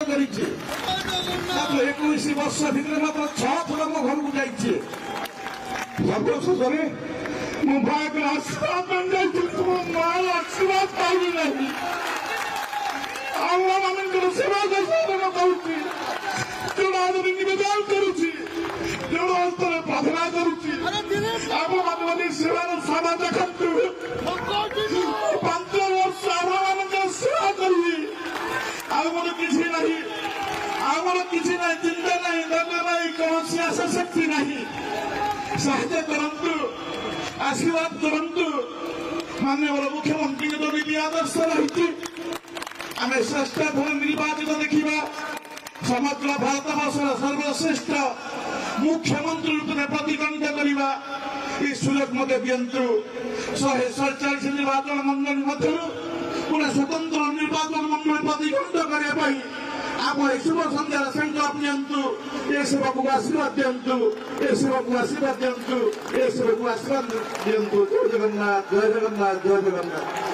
କରିଛି ମାତ୍ର 21 ବର୍ଷ ଭିତରେ ମାତ୍ର 6 ଥର ମୋ ଘରକୁ ଯାଇଛି। ସର୍ବଶେଷରେ ମୁଁ ଭାଇକୁ ଆଶୀର୍ବାଦ ପାଇଁ ଯାଇଥିଲି ମୋ ମା ଆଶୀର୍ବାଦ ପାଇବି ନାହିଁ। ଆମମାନଙ୍କର ସେବା ଦର୍ଶନ କରୁଛି, ଯୋଉଟା ଆଗରେ ନିବେଦନ କରୁଛି, ଯୋଉଟା ଅସ୍ତରେ ପ୍ରାର୍ଥନା କରୁଛି, ଆମମାନଙ୍କ ସେବାର ସାରା ଦେଖନ୍ତୁ। 5 ବର୍ଷ ଆମମାନଙ୍କର ସେବା କରିବି, ଆଉ ମୋର କିଛି ନାହିଁ, ଆମର କିଛି ନାହିଁ, ଚିନ୍ତା ନାହିଁ, ଦଣ୍ଡ ନାହିଁ, କୌଣସି ଆଶା ଶକ୍ତି ନାହିଁ। ସାହାଯ୍ୟ କରନ୍ତୁ, ଆଶୀର୍ବାଦ କରନ୍ତୁ। ମାନ୍ୟବର ମୁଖ୍ୟମନ୍ତ୍ରୀଙ୍କ ତ ନୀତି ଆଦର୍ଶ ରହିଛି, ଆମେ ଶ୍ରେଷ୍ଠ ଭୂମି ନିର୍ବାଚିତ ଦେଖିବା, ସମଗ୍ର ଭାରତବର୍ଷର ସର୍ବଶ୍ରେଷ୍ଠ ମୁଖ୍ୟମନ୍ତ୍ରୀ ରୂପରେ ପ୍ରତିଦ୍ୱନ୍ଦିତା କରିବା। ଏହି ସୁଯୋଗ ମୋତେ ଦିଅନ୍ତୁ। 147 ନିର୍ବାଚନ ମଣ୍ଡଳୀ ମଧ୍ୟରୁ ଗୋଟେ ସ୍ୱତନ୍ତ୍ର ନିର୍ବାଚନ ମଣ୍ଡଳୀ ପ୍ରତିଦ୍ୱନ୍ଦିତା କରିବା ପାଇଁ ଆପଣ ଏହି ଶୁଭ ସନ୍ଧ୍ୟାର ସଂକଳ୍ପ ନିଅନ୍ତୁ। ଏ ସେବାକୁ ଆଶୀର୍ବାଦ ଦିଅନ୍ତୁ, ଏ ସେବାକୁ ଆଶୀର୍ବାଦ ଦିଅନ୍ତୁ, ଏ ସେବାକୁ ଆଶୀର୍ବାଦ ଦିଅନ୍ତୁ। ଜୟ ଜଗନ୍ନାଥ, ଜୟ ଜଗନ୍ନାଥ, ଜୟ ଜଗନ୍ନାଥ।